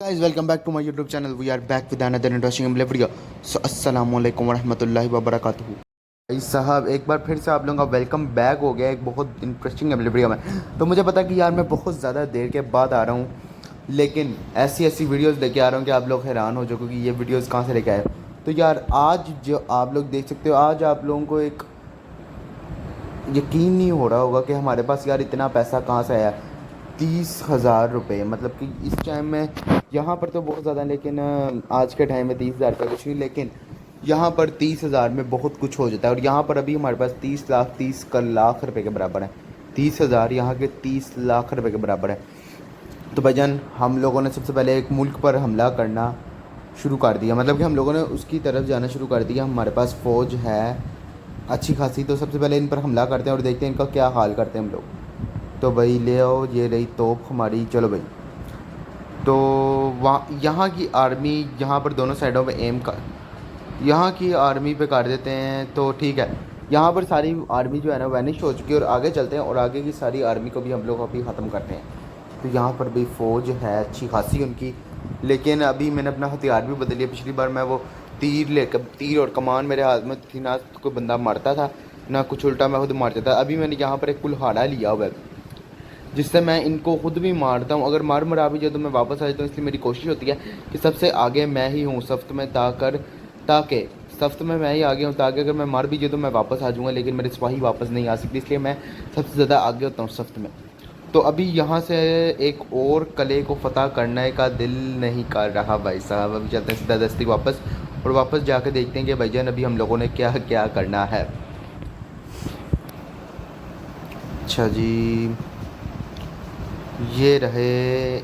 guys, welcome back to my YouTube channel. We are back with another interesting video. So अस्सलाम वालेकुम वरहमतुल्लाहि वबरकातुहू। भाई साहब एक बार फिर से आप लोगों का वेलकम बैक हो गया एक बहुत इंटरेस्टिंग वीडियो में। तो मुझे पता कि यार मैं बहुत ज़्यादा देर के बाद आ रहा हूँ, लेकिन ऐसी ऐसी वीडियोस लेके आ रहा हूँ कि आप लोग हैरान हो जाओगे कि ये वीडियोस कहाँ से लेके आए। तो यार आज जो आप लोग देख सकते हो, आज आप लोगों को एक यकीन नहीं हो रहा होगा कि हमारे पास यार इतना पैसा कहाँ से आया। 30,000 रुपये, मतलब कि इस टाइम में यहाँ पर तो बहुत ज़्यादा, लेकिन आज के टाइम में 30,000 का कुछ नहीं, लेकिन यहाँ पर 30,000 में बहुत कुछ हो जाता है। और यहाँ पर अभी हमारे पास 30 लाख रुपए के बराबर है। 30,000 यहाँ के 30 लाख रुपए के बराबर है। तो भाईजान हम लोगों ने सबसे पहले एक मुल्क पर हमला करना शुरू कर दिया, मतलब कि हम लोगों ने उसकी तरफ जाना शुरू कर दिया। हमारे पास फ़ौज है अच्छी खासी, तो सबसे पहले इन पर हमला करते हैं और देखते हैं इनका क्या हाल करते हैं हम लोग। तो भाई ले आओ, ये रही तोप हमारी, चलो भाई। तो वहाँ यहाँ की आर्मी यहाँ पर दोनों साइडों पे एम कर, यहाँ की आर्मी पे कर देते हैं तो ठीक है। यहाँ पर सारी आर्मी जो है ना वैनिश हो चुकी है, और आगे चलते हैं और आगे की सारी आर्मी को भी हम लोग अभी ख़त्म करते हैं। तो यहाँ पर भी फ़ौज है अच्छी खासी उनकी, लेकिन अभी मैंने अपना हथियार भी बदल लिया। पिछली बार मैं वो तीर और कमान मेरे हाथ में थी ना, कोई बंदा मारता था ना कुछ, उल्टा मैं खुद मारता था। अभी मैंने यहाँ पर एक कुल्हाड़ा लिया हुआ है जिससे मैं इनको खुद भी मारता हूँ। अगर मरा भी जाए तो मैं वापस आ जाता हूँ। इसलिए मेरी कोशिश होती है कि सबसे आगे मैं ही हूँ सफ्त में, ताकि सफ्त में मैं ही आगे हूँ, ताकि अगर मैं मर भी जाऊँ तो मैं वापस आ जाऊँगा, लेकिन मेरे सिपाही वापस नहीं आ सकते, इसलिए मैं सबसे ज़्यादा आगे होता हूँ सफ्त में। तो अभी यहाँ से एक और किले को फतह करने का दिल नहीं कर रहा भाई साहब। अभी चलते हैं सीधा दस्ती वापस, और वापस जाकर देखते हैं कि भाईजान अभी हम लोगों ने क्या क्या करना है। अच्छा जी, ये रहे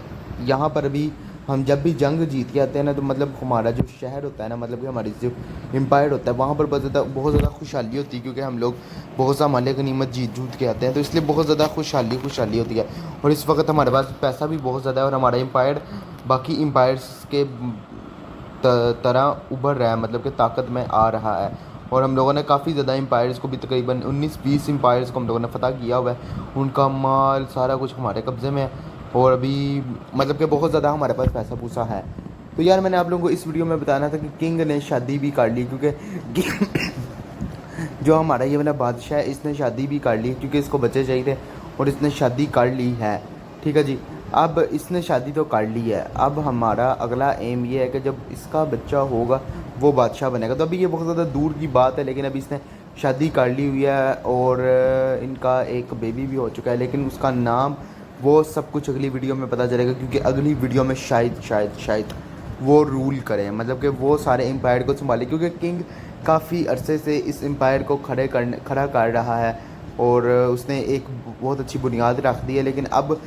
यहाँ पर। अभी हम जब भी जंग जीत के आते हैं ना, तो मतलब हमारा जो शहर होता है ना, मतलब कि हमारी जो एम्पायर होता है, वहाँ पर बहुत ज़्यादा खुशहाली होती है, क्योंकि हम लोग बहुत सा मालिक गनीमत जूत के आते हैं, तो इसलिए बहुत ज़्यादा खुशहाली होती है। और इस वक्त हमारे पास पैसा भी बहुत ज़्यादा है, और हमारा एम्पायर बाकी एम्पायर्स के तरह उभर रहा है, मतलब कि ताकत में आ रहा है। और हम लोगों ने काफ़ी ज़्यादा एम्पायर्स को भी, तकरीबन 19-20 एम्पायर्स को हम लोगों ने फ़तह किया हुआ है। उनका माल सारा कुछ हमारे कब्ज़े में है, और अभी मतलब कि बहुत ज़्यादा हमारे पास पैसा पूसा है। तो यार मैंने आप लोगों को इस वीडियो में बताना था कि किंग ने शादी भी कर ली, क्योंकि जो हमारा ये वाला बादशाह है इसने शादी भी कर ली, क्योंकि इसको बच्चे चाहिए थे और इसने शादी कर ली है। ठीक है जी, अब इसने शादी तो कर ली है, अब हमारा अगला एम ये है कि जब इसका बच्चा होगा वो बादशाह बनेगा। तो अभी ये बहुत ज़्यादा दूर की बात है, लेकिन अभी इसने शादी कर ली हुई है और इनका एक बेबी भी हो चुका है, लेकिन उसका नाम वो सब कुछ अगली वीडियो में पता चलेगा, क्योंकि अगली वीडियो में शायद वो रूल करें, मतलब कि वो सारे एम्पायर को संभाले, क्योंकि किंग काफ़ी अरसे से इस एम्पायर को खड़ा कर रहा है, और उसने एक बहुत अच्छी बुनियाद रख दी है। लेकिन अब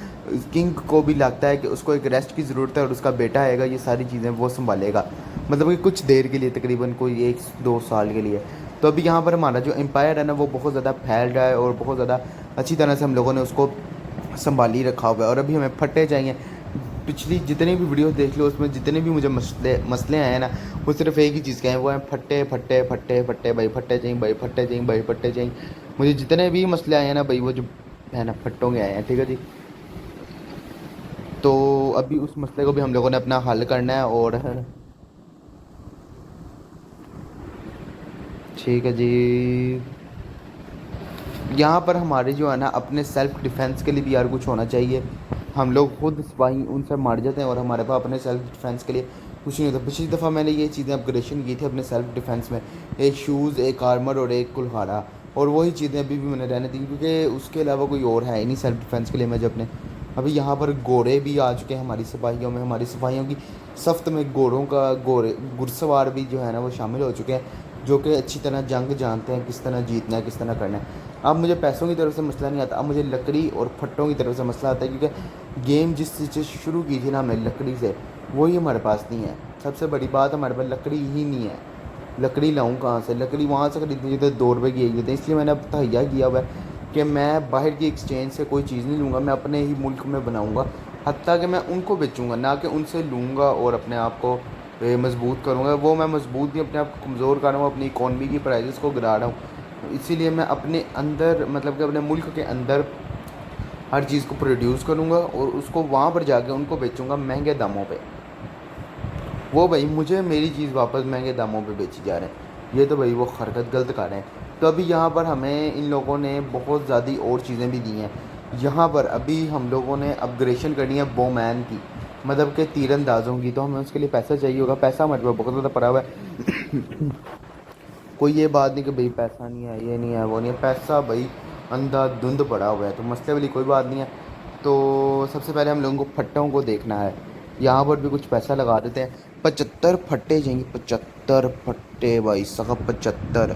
किंग को भी लगता है कि उसको एक रेस्ट की ज़रूरत है, और उसका बेटा आएगा, ये सारी चीज़ें वो संभालेगा, मतलब कि कुछ देर के लिए, तकरीबन कोई 1-2 साल के लिए। तो अभी यहाँ पर हमारा जो एम्पायर है ना वो बहुत ज़्यादा फैल रहा है, और बहुत ज़्यादा अच्छी तरह से हम लोगों ने उसको संभाली रखा हुआ है। और अभी हमें फट्टे चाहिए। पिछली जितनी भी वीडियो देख लो, उसमें जितने भी मुझे मसले आए हैं ना, वो सिर्फ एक ही चीज़ के हैं, वो हैं फट्टे फट्टे फट्टे फट्टे। भाई फट्टे चाहिए, भाई फट्टे चाहिए, भाई फट्टे चाहिए। मुझे जितने भी मसले आए हैं ना भाई, वो जो है ना फट्टों के आए हैं। ठीक है जी, तो अभी उस मसले को भी हम लोगों ने अपना हल करना है, और ठीक है जी। यहाँ पर हमारे जो है ना अपने सेल्फ़ डिफेंस के लिए भी यार कुछ होना चाहिए। हम लोग खुद सिपाही उनसे मार जाते हैं, और हमारे पास अपने सेल्फ़ डिफेंस के लिए कुछ नहीं होता। पिछली दफ़ा मैंने ये चीज़ें अपग्रेडेशन की थी अपने सेल्फ़ डिफेंस में, एक शूज़, एक आर्मर और एक कुल्हाड़ा, और वही चीज़ें अभी भी मैंने रहने दी, क्योंकि उसके अलावा कोई और है ही नहीं सेल्फ़ डिफेंस के लिए मुझे अपने। अभी यहाँ पर घोड़े भी आ चुके हैं हमारी सिपाहियों में, हमारी सिपाहियों की सख्त में घुड़सवार भी जो है ना वो शामिल हो चुके हैं, जो कि अच्छी तरह जंग जानते हैं, किस तरह जीतना है, किस तरह करना है। अब मुझे पैसों की तरफ से मसला नहीं आता, अब मुझे लकड़ी और फट्टों की तरफ से मसला आता है, क्योंकि गेम जिस चीज़ से शुरू की थी ना हमने लकड़ी से, वही हमारे पास नहीं है। सबसे बड़ी बात, हमारे पास लकड़ी ही नहीं है। लकड़ी लाऊं कहाँ से? लकड़ी वहाँ से खरीदनी चाहिए, 2 रुपये की एक देते हैं। इसलिए मैंने अब तहैया किया हुआ है कि मैं बाहर की एक्सचेंज से कोई चीज़ नहीं लूँगा, मैं अपने ही मुल्क में बनाऊँगा, हत्ता कि मैं उनको बेचूँगा, ना कि उनसे लूँगा और अपने आप को मजबूत करूँगा। वो मैं मजबूत नहीं, अपने आप को कमज़ोर कर रहा हूँ, अपनी इकॉनमी की प्राइसेस को गिरा रहा हूँ। इसीलिए मैं अपने अंदर, मतलब कि अपने मुल्क के अंदर हर चीज़ को प्रोड्यूस करूँगा, और उसको वहाँ पर जाके उनको बेचूँगा महंगे दामों पे। वो भाई मुझे मेरी चीज़ वापस महंगे दामों पे बेची जा रहे हैं, ये तो भाई वो हरकत गलत कर रहे हैं। तो अभी यहाँ पर हमें इन लोगों ने बहुत ज़्यादा और चीज़ें भी दी हैं। यहाँ पर अभी हम लोगों ने अपग्रेडेशन करनी है बोमैन की, मतलब कि तीरंदाज़ों की। तो हमें उसके लिए पैसा चाहिए होगा, पैसा हमारे पास बहुत ज़्यादा पड़ा हुआ है। कोई ये बात नहीं कि भाई पैसा नहीं है, ये नहीं है, वो नहीं है, पैसा भाई अंधाधुंध पड़ा हुआ है, तो मसले वाली कोई बात नहीं है। तो सबसे पहले हम लोगों को फट्टों को देखना है, यहाँ पर भी कुछ पैसा लगा देते हैं। 75 फट्टे चाहिए, 75 फट्टे भाई साहब, 75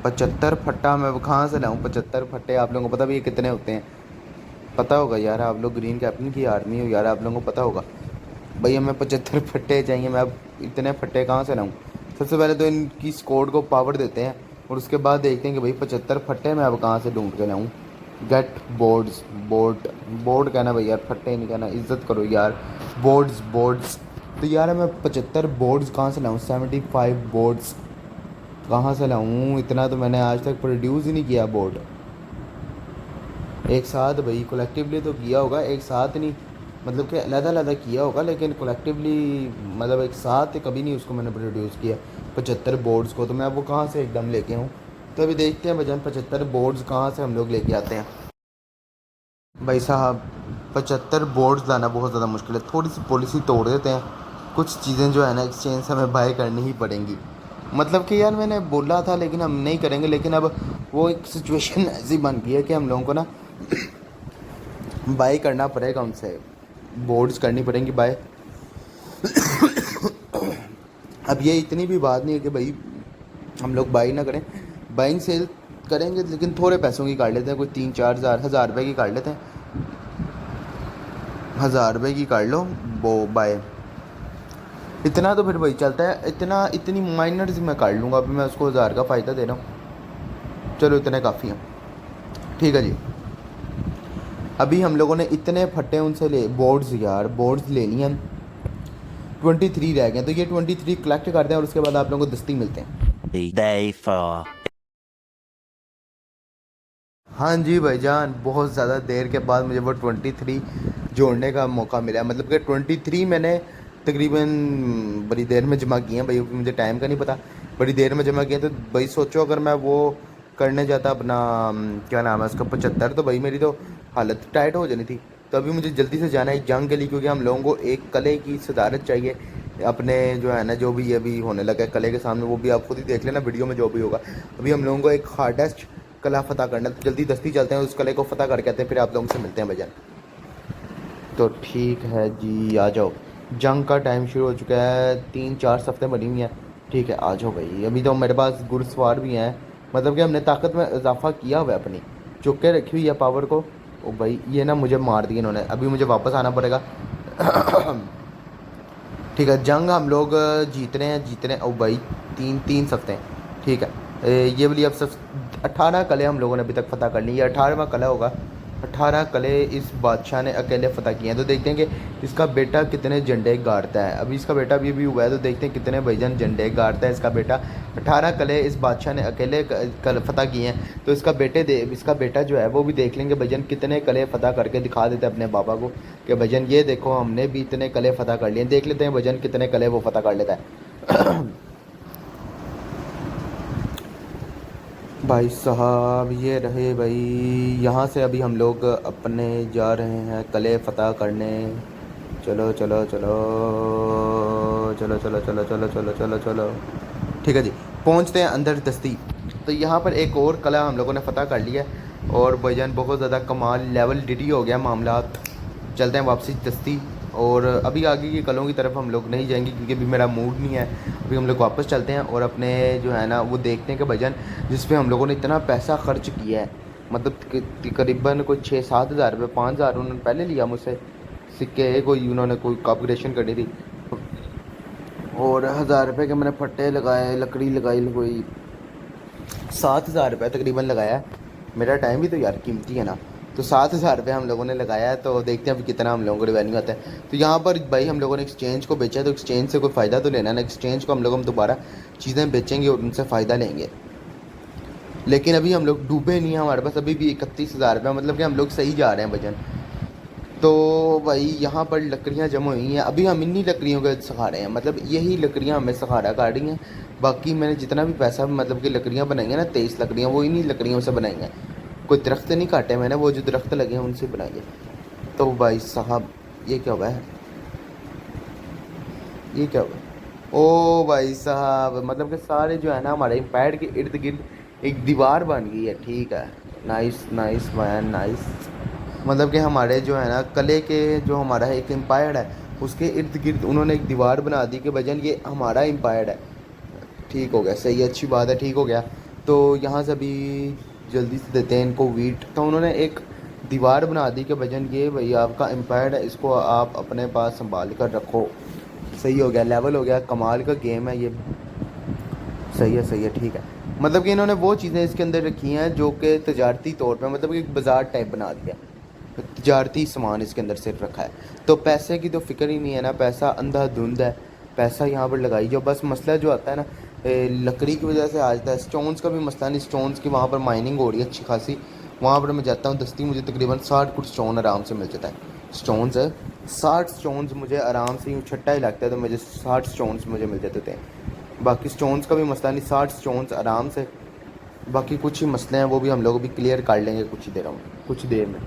75 फट्टा मैं कहाँ से लाऊँ? 75 फट्टे आप लोगों को पता भी है कितने होते हैं? पता होगा यार, आप लोग ग्रीन कैप्टन की आर्मी हो यार, आप लोगों को पता होगा। भाई हमें 75 फट्टे चाहिए, मैं अब इतने फट्टे कहाँ से लाऊँ? सबसे पहले तो इनकी स्कोड को पावर देते हैं और उसके बाद देखते हैं कि भाई 75 फट्टे मैं अब कहाँ से ढूंढ के लाऊँ। गेट बोर्ड्स, बोर्ड बोर्ड कहना भाई यार, फट्टे नहीं कहना, इज्जत करो यार। बोर्ड्स बोर्ड्स, तो यार मैं 75 बोर्ड्स कहाँ से लाऊँ? 75 बोर्ड्स कहाँ से लाऊँ? इतना तो मैंने आज तक प्रोड्यूस ही नहीं किया बोर्ड एक साथ। भाई कलेक्टिवली तो किया होगा, एक साथ नहीं, मतलब कि अलग अलग किया होगा, लेकिन कलेक्टिवली मतलब एक साथ कभी नहीं उसको मैंने प्रोड्यूस किया 75 बोर्ड्स को। तो मैं अब वो कहाँ से एकदम लेके आऊँ? तो अभी देखते हैं भजन 75 बोर्ड्स कहाँ से हम लोग लेके आते हैं। भाई साहब 75 बोर्ड्स लाना बहुत ज़्यादा मुश्किल है, थोड़ी सी पॉलिसी तोड़ देते हैं। कुछ चीज़ें जो है ना एक्सचेंज से हमें बाय करनी ही पड़ेंगी। मतलब कि यार मैंने बोला था लेकिन हम नहीं करेंगे, लेकिन अब वो एक सिचुएशन ऐसी बन गई है कि हम लोगों को ना बाय करना पड़ेगा उनसे, बोर्ड्स करनी पड़ेंगी बाय। अब ये इतनी भी बात नहीं है कि भाई हम लोग बाई ना करें, बाइंग सेल करेंगे लेकिन थोड़े पैसों की कर लेते हैं, कोई 3-4 हज़ार, 1000 रुपये की कर लेते हैं, 1000 रुपये की कर लो वो बाय। इतना तो फिर भाई चलता है, इतना इतनी माइनर मैं कर लूँगा, अभी मैं उसको 1000 का फ़ायदा दे रहा हूँ, चलो इतने काफ़ी हैं, ठीक है जी। अभी हम लोगों ने इतने फट्टे उनसे ले, बोर्ड्स यार बोर्ड्स ले लिए हैं, 23 रह गए, तो ये 23 कलेक्ट करते हैं और उसके बाद आप लोगों को दस्ती मिलते हैं। Day 4. हाँ जी भाईजान, बहुत ज़्यादा देर के बाद मुझे वो 23 जोड़ने का मौका मिला है। मतलब कि 23 मैंने तकरीबन बड़ी देर में जमा किए हैं भाई, मुझे टाइम का नहीं पता, बड़ी देर में जमा किए। तो भाई सोचो अगर मैं वो करने जाता अपना क्या नाम है उसका 75, तो भाई मेरी तो हालत टाइट हो जानी थी। तो अभी मुझे जल्दी से जाना है जंग के लिए, क्योंकि हम लोगों को एक कले की सदारत चाहिए अपने जो है ना, जो भी अभी होने लगा है कले के सामने, वो भी आप खुद ही देख लेना वीडियो में जो भी होगा। अभी हम लोगों को एक हार्डेस्ट कला फ़तह करना है, तो जल्दी दस्ती चलते हैं, उस कले को फ़तह करके आते हैं, फिर आप लोगों से मिलते हैं भजन। तो ठीक है जी, आ जाओ, जंग का टाइम शुरू हो चुका है, 3-4 हफ्ते बनी हुई हैं, ठीक है आ जाओ भाई। अभी तो मेरे पास घुड़सवार भी हैं, मतलब कि हमने ताकत में इजाफा किया हुआ है अपनी, चुप के रखी हुई है पावर को। ओ भाई ये ना मुझे मार दिए इन्होंने, अभी मुझे वापस आना पड़ेगा। ठीक है, जंग हम लोग जीत रहे हैं, जीत रहे हैं। ओ भाई 3 सकते हैं, ठीक है। ये बोलिए अब सब 18 कले हम लोगों ने अभी तक फ़तह कर ली, ये 18वां कला होगा। 18 कले इस बादशाह ने अकेले फ़तह किए हैं। तो देखते हैं कि इसका बेटा कितने झंडे गाड़ता है। अभी इसका बेटा भी हुआ है, तो देखते हैं कितने भाईजान झंडे गाड़ता है इसका बेटा। 18 कले इस बादशाह ने अकेले कल फ़तह किए हैं, तो इसका बेटा जो है वो भी देख लेंगे भाईजान कितने कले फ़तह करके दिखा देते हैं अपने बाबा को कि भाईजान ये देखो हमने भी इतने कले फ़तह कर लिए। देख लेते हैं भाईजान कितने कले वो फ़तह कर लेता है। भाई साहब ये रहे भाई, यहाँ से अभी हम लोग अपने जा रहे हैं कले फ़तह करने। चलो चलो चलो चलो चलो चलो चलो चलो चलो चलो, ठीक है जी, पहुँचते हैं अंदर दस्ती। तो यहाँ पर एक और कला हम लोगों ने फ़तह कर लिया है और भाईजान बहुत ज़्यादा कमाल लेवल डिटी हो गया मामला। चलते हैं वापसी दस्ती, और अभी आगे की कलों की तरफ हम लोग नहीं जाएंगे क्योंकि अभी मेरा मूड नहीं है। अभी हम लोग वापस चलते हैं और अपने जो है ना वो देखते हैं कि भजन जिस पे हम लोगों ने इतना पैसा खर्च किया है, मतलब करीबन कोई 6-7 हज़ार रुपये, 5 हज़ार उन्होंने पहले लिया मुझसे सिक्के, कोई उन्होंने कोई अपग्रेडेशन करनी थी, और 1000 रुपये के मैंने फट्टे लगाए, लकड़ी लगाई, कोई 7 हज़ार रुपये तकरीबन लगाया है। मेरा टाइम भी तो यार कीमती है ना, तो 7 हज़ार रुपये हम लोगों ने लगाया है। तो देखते हैं अभी कितना हम लोगों को रिवेन्यू आता है। तो यहाँ पर भाई हम लोगों ने एक्सचेंज को बेचा है, तो एक्सचेंज से कोई फ़ायदा तो लेना है ना, एक्सचेंज को हम दोबारा चीज़ें बेचेंगे और उनसे फ़ायदा लेंगे। लेकिन अभी हम लोग डूबे नहीं हैं, हमारे पास अभी भी 31 हज़ार रुपये, मतलब कि हम लोग सही जा रहे हैं भजन। तो भाई यहाँ पर लकड़ियाँ जमा हुई हैं, अभी हम इन्हीं लकड़ियों के सहारे हैं, मतलब यही लकड़ियाँ हमें सहारा काट रही हैं। बाकी मैंने जितना भी पैसा मतलब कि लकड़ियाँ बनाई हैं ना, 23 लकड़ियाँ, वो इन्हीं लकड़ियों से बनाई हैं। कोई दरख्त नहीं काटे मैंने, वो जो दरख्त लगे हैं उनसे बनाई है। तो भाई साहब ये क्या हुआ है, ये क्या हुआ, ओ भाई साहब मतलब कि सारे जो है ना हमारे एम्पायर के इर्द गिर्द एक दीवार बन गई है। ठीक है, नाइस नाइस मैन नाइस। मतलब कि हमारे जो है ना कले के जो हमारा एक एम्पायर है उसके इर्द गिर्द उन्होंने एक दीवार बना दी कि भजन ये हमारा एम्पायर है। ठीक हो गया, सही है, अच्छी बात है, ठीक हो गया। तो यहाँ से अभी जल्दी से देते हैं इनको वीट। तो उन्होंने एक दीवार बना दी कि भजन ये भाई आपका एम्पायर है, इसको आप अपने पास संभाल कर रखो। सही हो गया, लेवल हो गया, कमाल का गेम है ये। सही है सही है, ठीक है। मतलब कि इन्होंने वो चीज़ें इसके अंदर रखी हैं जो कि तजारती तौर पे मतलब कि एक बाज़ार टाइप बना दिया, तजारती सामान इसके अंदर सिर्फ रखा है। तो पैसे की तो फिक्र ही नहीं है ना, पैसा अंधाधुंध है, पैसा यहाँ पर लगाई जो बस। मसला जो आता है ना लकड़ी की वजह से आ जाता है। स्टोन्स का भी मसला नहीं, स्टोन्स की वहाँ पर माइनिंग हो रही है अच्छी खासी। वहाँ पर मैं जाता हूँ दस्ती, मुझे तकरीबन 60 फुट स्टोन आराम से मिल जाता है। स्टोन्स है 60 स्टोन्स मुझे आराम से, यूँ छट्टा ही लगता है तो मुझे 60 स्टोन्स मुझे मिल जाते थे। बाकी स्टोन्स का भी मसला नहीं, 60 स्टोन्स आराम से। बाकी कुछ ही मसले हैं वो भी हम लोग भी क्लियर कर लेंगे कुछ ही देर में, कुछ देर में।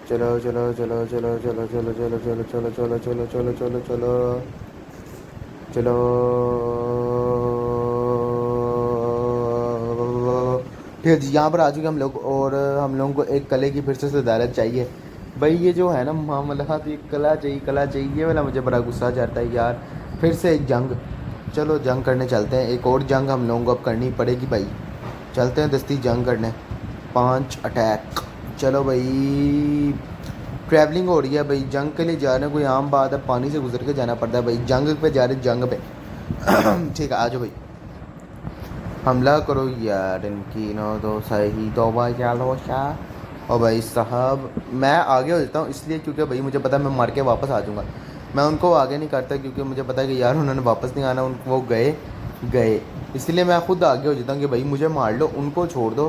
चलो चलो चलो चलो चलो चलो चलो चलो चलो चलो चलो चलो चलो चलो चलो। ठीक है जी, यहाँ पर आ चुके हम लोग और हम लोगों को एक कले की फिर से सदारत चाहिए। भाई ये जो है ना मामला, तो ये कला चाहिए, ये वाला मुझे बड़ा गुस्सा जाता है यार। फिर से एक जंग, चलो जंग करने चलते हैं, एक और जंग हम लोगों को अब करनी पड़ेगी भाई। चलते हैं दस्ती जंग करने, 5 अटैक। चलो भाई, ट्रैवलिंग हो रही है भाई, जंग के लिए जा रहे हैं, कोई आम बात है, पानी से गुजर के जाना पड़ता है भाई, जंग पे जा रहे हैं, जंग पे। ठीक है, आ जाओ भाई, हमला करो यार इनकी नो दो सही तौबा क्या लो शाह। और भाई साहब मैं आगे हो जाता हूँ इसलिए क्योंकि भाई मुझे पता है मैं मार के वापस आ जाऊँगा। मैं उनको आगे नहीं करता क्योंकि मुझे पता है कि यार उन्होंने वापस नहीं आना, उन वो गए गए, इसलिए मैं खुद आगे हो जाता हूँ कि भाई मुझे मार लो, उनको छोड़ दो।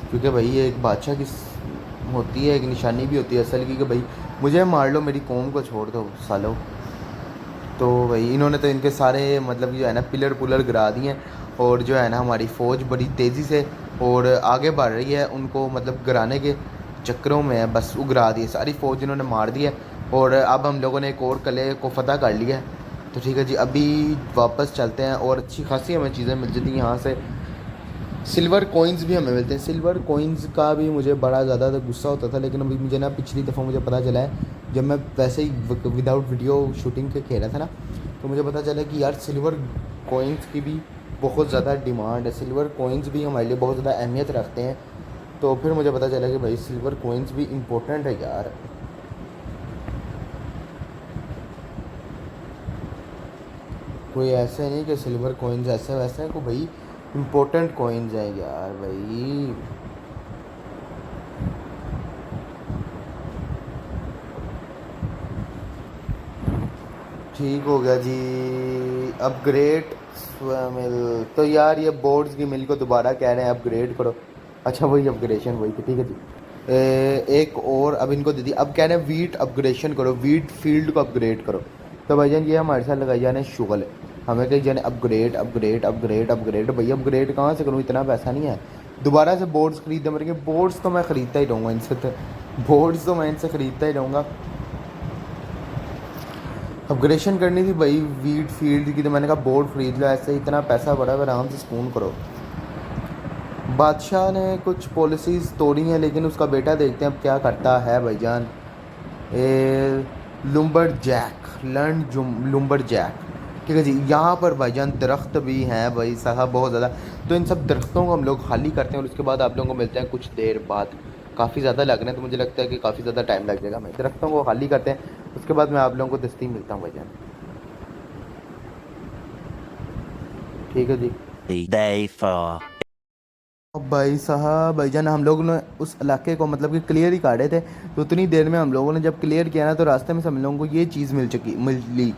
क्योंकि भाई ये एक बादशाह की होती है, एक निशानी भी होती है असल की, कि भाई मुझे मार लो, मेरी कौम को छोड़ दो सालो। तो भाई इन्होंने तो इनके सारे मतलब जो है ना पिलर पुलर गिरा दिए हैं। और जो है ना हमारी फ़ौज बड़ी तेज़ी से और आगे बढ़ रही है, उनको मतलब गिराने के चक्करों में बस उगरा दिए, सारी फ़ौज इन्होंने मार दी है। और अब हम लोगों ने एक और किले को फ़तह कर लिया है। तो ठीक है जी, अभी वापस चलते हैं और अच्छी खासी हमें चीज़ें मिल जाती हैं यहाँ से। सिल्वर कॉइन्स भी हमें मिलते हैं, सिल्वर कॉइन्स का भी मुझे बड़ा ज़्यादा गुस्सा होता था, लेकिन अभी मुझे ना पिछली दफ़ा मुझे पता चला है जब मैं वैसे ही विदाउट वीडियो शूटिंग के खेला था ना, तो मुझे पता चला कि यार सिल्वर कॉइन्स की भी बहुत ज़्यादा डिमांड है, सिल्वर कॉइन्स भी हमारे लिए बहुत ज़्यादा अहमियत रखते हैं। तो फिर मुझे पता चला कि भाई सिल्वर कॉइन्स भी इम्पोर्टेंट है यार। कोई ऐसे नहीं कि सिल्वर कॉइन्स ऐसे वैसे हैं, को भाई इम्पोर्टेंट कॉइन्स हैं यार भाई। ठीक हो गया जी, अपग्रेड मिल। तो यार ये बोर्ड्स की मिल को दोबारा कह रहे हैं अपग्रेड करो। अच्छा वही अपग्रेडेशन वही थी, ठीक है जी। एक और अब इनको दे दी, अब कह रहे हैं वीट अपग्रेडेशन करो, वीट फील्ड को अपग्रेड करो। तो भाईजान ये हमारे साथ लगाई जाने शुगल, हमें कहीं जाने अपग्रेड अपग्रेड अपग्रेड अपग्रेड। भैया अपग्रेड कहाँ से करूँ, इतना पैसा नहीं है। दोबारा से बोर्ड्स खरीदने पड़ेंगे, बोर्ड्स तो मैं ख़रीदता ही रहूँगा इनसे, तो बोर्ड्स तो मैं इनसे ख़रीदता ही रहूँगा। अपग्रेडेशन करनी थी भाई वीट फील्ड की, तो मैंने कहा बोर्ड खरीद लो, ऐसे इतना पैसा पड़ा है आराम से सुकून करो। बादशाह ने कुछ पॉलिसीज़ तोड़ी हैं, लेकिन उसका बेटा देखते हैं अब क्या करता है भाईजान। A lumberjack learn lumberjack. ठीक है जी, यहाँ पर भाईजान दरख्त भी हैं भाई साहब बहुत ज़्यादा। तो इन सब दरख्तों को हम लोग खाली करते हैं और उसके बाद आप लोगों को मिलते हैं कुछ देर बाद। काफ़ी ज़्यादा लग रहे हैं तो मुझे लगता है कि काफ़ी ज़्यादा टाइम लग जाएगा। मैं दरख्तों को खाली करते हैं, उसके बाद मैं आप लोगों को दस्ती मिलता हूँ भाईजान। ठीक है जी। Day 4. अब भाई साहब भाईजान हम लोगों ने उस इलाके को मतलब कि क्लियर ही काटे थे, तो उतनी देर में हम लोगों ने जब क्लियर किया ना तो रास्ते में से हम लोगों को ये चीज़ मिली।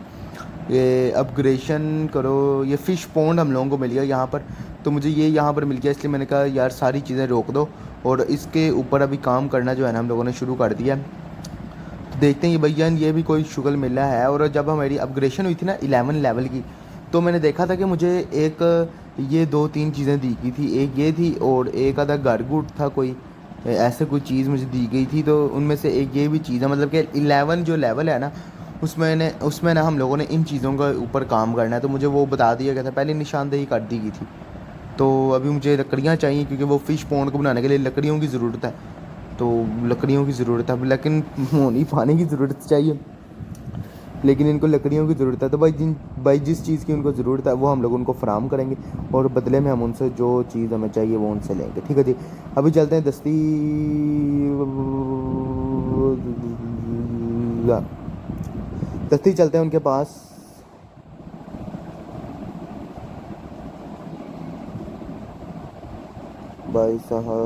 ये अपग्रेशन करो, ये फ़िश पॉन्ड हम लोगों को मिल गया यहाँ पर। तो मुझे ये यहाँ पर मिल गया, इसलिए मैंने कहा यार सारी चीज़ें रोक दो और इसके ऊपर अभी काम करना जो है ना हम लोगों ने शुरू कर दिया। तो देखते हैं ये भैया ये भी कोई शुगल मिला है। और जब हमारी अपग्रेशन हुई थी ना 11 लेवल की, तो मैंने देखा था कि मुझे एक ये 2-3 चीज़ें दी गई थी, एक ये थी और एक आधा गारगुट था, कोई ऐसे कोई चीज़ मुझे दी गई थी। तो उनमें से एक ये भी चीज़ है, मतलब कि 11 जो लेवल है ना उसमें ना हम लोगों ने इन चीज़ों के ऊपर काम करना है। तो मुझे वो बता दिया गया था, पहले निशानदेही कर दी गई थी। तो अभी मुझे लकड़ियाँ चाहिए क्योंकि वो फ़िश पॉन्ड को बनाने के लिए लकड़ियों की ज़रूरत है। तो लकड़ियों की ज़रूरत है, लेकिन होनी पानी की ज़रूरत चाहिए, लेकिन इनको लकड़ियों की ज़रूरत है। तो भाई जिस चीज़ की उनको ज़रूरत है वो हम लोग उनको फ़राम करेंगे और बदले में हम उनसे जो चीज़ हमें चाहिए वो उनसे लेंगे। ठीक है जी, अभी चलते हैं दस्ती चलते हैं उनके पास। भाई साहब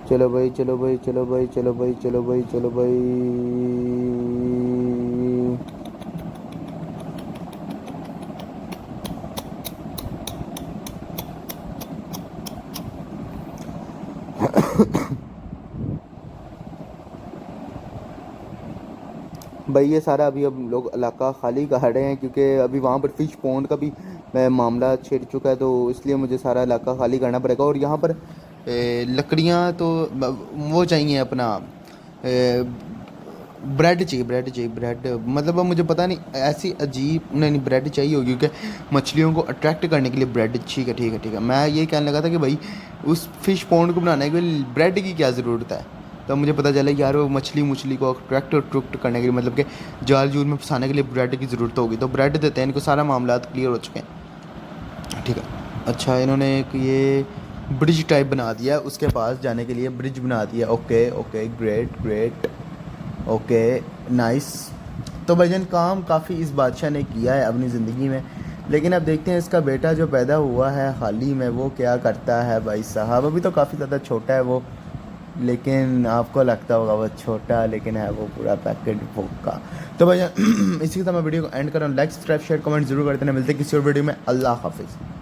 चलो भाई चलो भाई चलो भाई चलो भाई चलो भाई चलो भाई। भाई ये सारा अभी अब लोग इलाका खाली कर रहे हैं क्योंकि अभी वहाँ पर फ़िश पॉन्ड का भी मामला छिड़ चुका है, तो इसलिए मुझे सारा इलाका खाली करना पड़ेगा। और यहाँ पर लकड़ियाँ तो वो चाहिए अपना ब्रेड चाहिए, ब्रेड मतलब अब मुझे पता नहीं, ऐसी अजीब नहीं ब्रेड चाहिए होगी क्योंकि मछलियों को अट्रैक्ट करने के लिए ब्रेड। ठीक है, मैं ये कहने लगा था कि भाई उस फ़िश पॉन्ड को बनाने के लिए ब्रेड की क्या ज़रूरत है। तो मुझे पता चला यार वो मछली को अट्रैक्ट करने के लिए, मतलब कि जाल जूल में फंसाने के लिए ब्रेड की ज़रूरत होगी। तो ब्रेड देते हैं इनको, सारा मामला क्लियर हो चुके हैं। ठीक है, अच्छा इन्होंने एक ये ब्रिज टाइप बना दिया, उसके पास जाने के लिए ब्रिज बना दिया। Okay great okay nice. तो भाईजान काम काफ़ी इस बादशाह ने किया है अपनी ज़िंदगी में, लेकिन अब देखते हैं इसका बेटा जो पैदा हुआ है हाल ही में वो क्या करता है। भाई साहब अभी तो काफ़ी ज़्यादा छोटा है वो, लेकिन आपको लगता होगा वो छोटा, लेकिन है वो पूरा पैकेट का। तो भाई इसी के साथ मैं वीडियो को एंड कर रहा हूँ। लाइक सब्सक्राइब शेयर कमेंट जरूर करते हैं। मिलते हैं किसी और वीडियो में। अल्लाह हाफिज़।